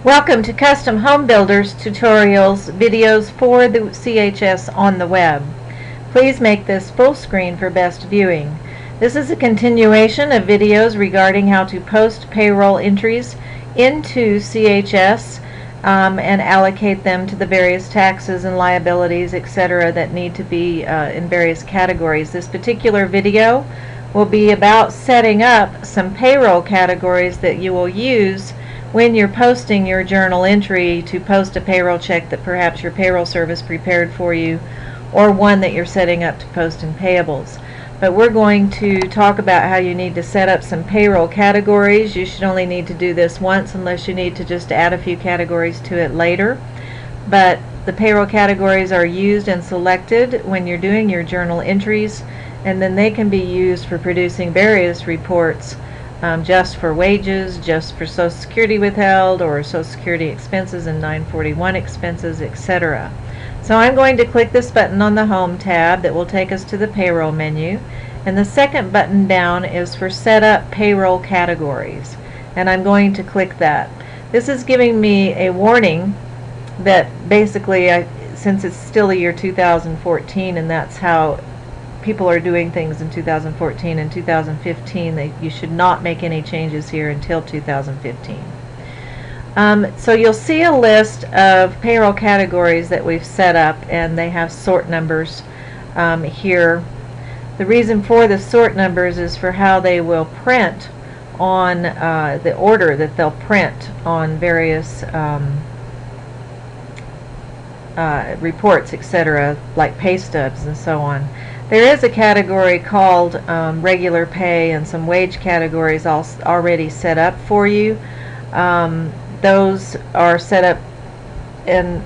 Welcome to Custom Home Builders tutorials videos for the CHS on the web. Please make this full screen for best viewing. This is a continuation of videos regarding how to post payroll entries into CHS and allocate them to the various taxes and liabilities, etc. that need to be in various categories. This particular video will be about setting up some payroll categories that you will use when you're posting your journal entry to post a payroll check that perhaps your payroll service prepared for you, or one that you're setting up to post in payables. But we're going to talk about how you need to set up some payroll categories. You should only need to do this once unless you need to just add a few categories to it later. But the payroll categories are used and selected when you're doing your journal entries, and then they can be used for producing various reports, just for wages, just for Social Security withheld, or Social Security expenses and 941 expenses, etc. So I'm going to click this button on the Home tab that will take us to the Payroll menu, and the second button down is for Set Up Payroll Categories, and I'm going to click that. This is giving me a warning that basically, since it's still the year 2014 and that's how people are doing things in 2014 and 2015, you should not make any changes here until 2015. So you'll see a list of payroll categories that we've set up, and they have sort numbers here. The reason for the sort numbers is for how they will print on the order that they'll print on various reports, etc., like pay stubs and so on. There is a category called regular pay and some wage categories already set up for you. Those are set up and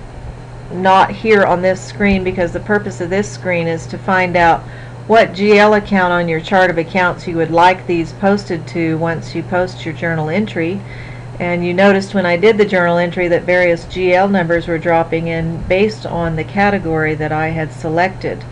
not here on this screen, because the purpose of this screen is to find out what GL account on your chart of accounts you would like these posted to once you post your journal entry. And you noticed when I did the journal entry that various GL numbers were dropping in based on the category that I had selected.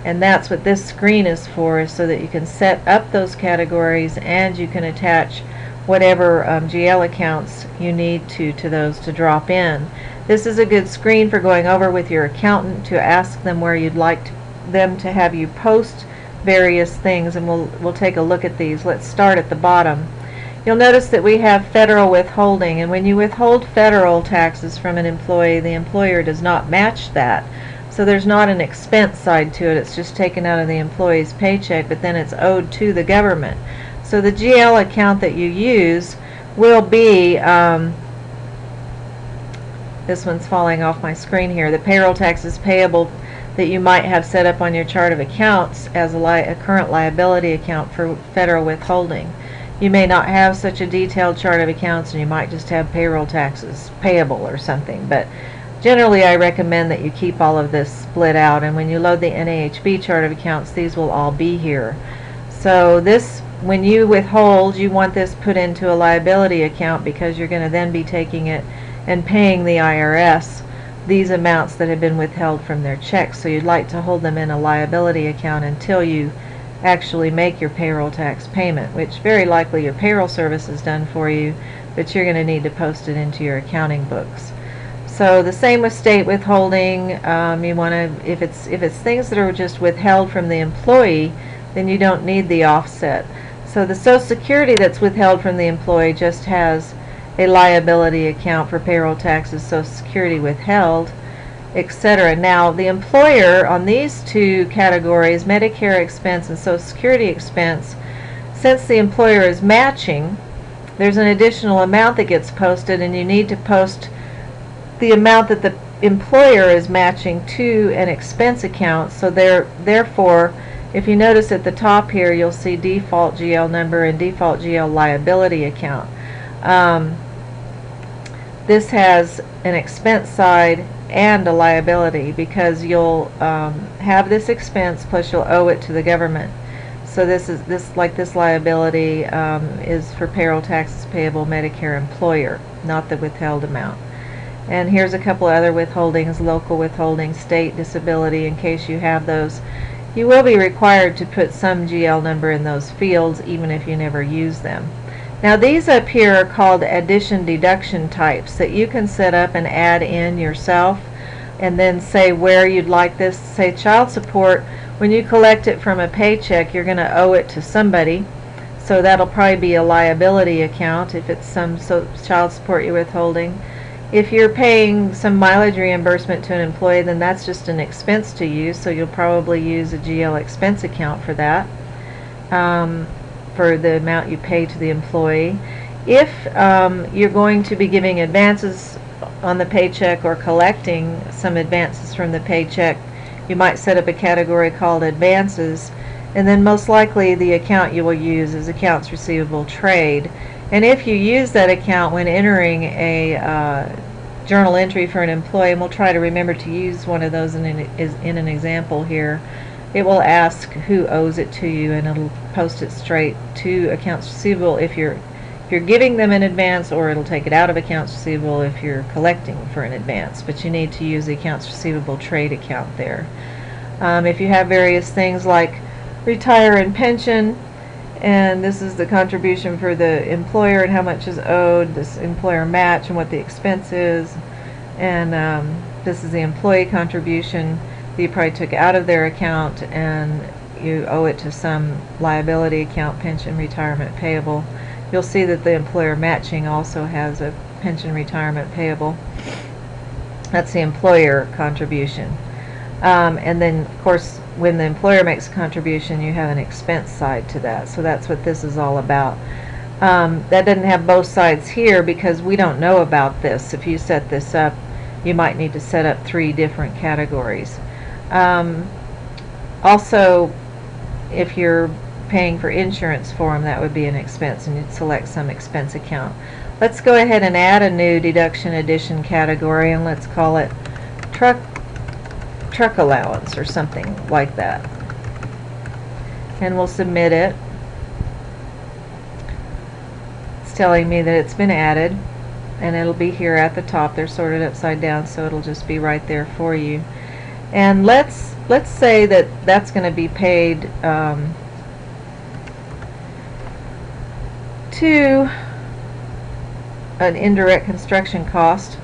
And that's what this screen is for, is so that you can set up those categories and you can attach whatever GL accounts you need to those to drop in. This is a good screen for going over with your accountant to ask them where you'd like them to have you post various things, and we'll take a look at these. Let's start at the bottom. You'll notice that we have federal withholding, and when you withhold federal taxes from an employee, the employer does not match that. So there's not an expense side to it. It's just taken out of the employee's paycheck, but then it's owed to the government. So the GL account that you use will be, this one's falling off my screen here, the payroll taxes payable that you might have set up on your chart of accounts as a current liability account for federal withholding. You may not have such a detailed chart of accounts, and you might just have payroll taxes payable or something, but generally I recommend that you keep all of this split out, and when you load the NAHB chart of accounts, these will all be here. So this, when you withhold, you want this put into a liability account, because you're going to then be taking it and paying the IRS these amounts that have been withheld from their checks. So you'd like to hold them in a liability account until you actually make your payroll tax payment, which very likely your payroll service has done for you, but you're going to need to post it into your accounting books. So the same with state withholding. You want to, if it's things that are just withheld from the employee, then you don't need the offset. So the Social Security that's withheld from the employee just has a liability account for payroll taxes, Social Security withheld, etc. Now the employer on these two categories, Medicare expense and Social Security expense, since the employer is matching, there's an additional amount that gets posted, and you need to post the amount that the employer is matching to an expense account. So therefore, if you notice at the top here, you'll see default GL number and default GL liability account. This has an expense side and a liability, because you'll have this expense plus you'll owe it to the government. So this liability is for payroll taxes payable Medicare employer, not the withheld amount. And here's a couple other withholdings: local withholding, state disability, in case you have those. You will be required to put some GL number in those fields even if you never use them. Now these up here are called addition deduction types that you can set up and add in yourself, and then say where you'd like this. Say child support, when you collect it from a paycheck, you're going to owe it to somebody, so that'll probably be a liability account if it's some child support you're withholding. If you're paying some mileage reimbursement to an employee, then that's just an expense to you, so you'll probably use a GL expense account for that, for the amount you pay to the employee. If you're going to be giving advances on the paycheck or collecting some advances from the paycheck, you might set up a category called advances, and then most likely the account you will use is accounts receivable trade. And if you use that account when entering a journal entry for an employee, and we'll try to remember to use one of those in an example here, it will ask who owes it to you, and it'll post it straight to accounts receivable if you're giving them an advance, or it'll take it out of accounts receivable if you're collecting for an advance. But you need to use the accounts receivable trade account there. If you have various things like retire and pension, and this is the contribution for the employer and how much is owed, this employer match and what the expense is, and this is the employee contribution that you probably took out of their account and you owe it to some liability account, pension, retirement payable. You'll see that the employer matching also has a pension, retirement payable. That's the employer contribution. And then of course when the employer makes a contribution, you have an expense side to that. So that's what this is all about. That doesn't have both sides here because we don't know about this. If you set this up, you might need to set up 3 different categories. Also, if you're paying for insurance for them, that would be an expense, and you'd select some expense account. Let's go ahead and add a new deduction addition category, and let's call it truck allowance or something like that, and we'll submit it. It's telling me that it's been added, and it'll be here at the top. They're sorted upside down, so it'll just be right there for you. And let's say that that's going to be paid to an indirect construction cost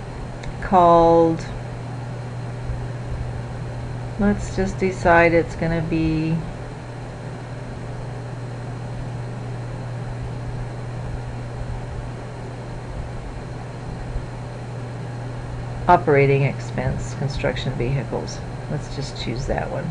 called, let's just decide it's going to be operating expense, construction vehicles. Let's just choose that one.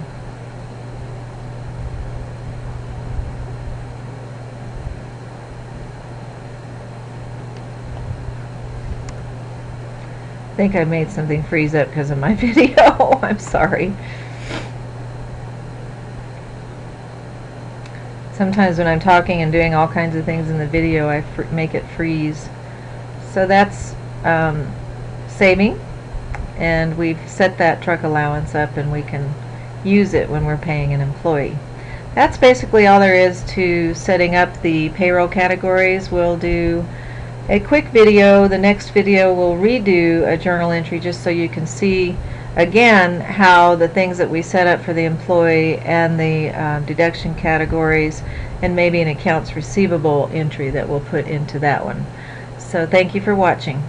I think I made something freeze up because of my video. I'm sorry. Sometimes when I'm talking and doing all kinds of things in the video, I make it freeze. So that's saving, and we've set that truck allowance up, and we can use it when we're paying an employee. That's basically all there is to setting up the payroll categories. We'll do a quick video. The next video will redo a journal entry just so you can see again how the things that we set up for the employee and the deduction categories, and maybe an accounts receivable entry that we'll put into that one. So thank you for watching.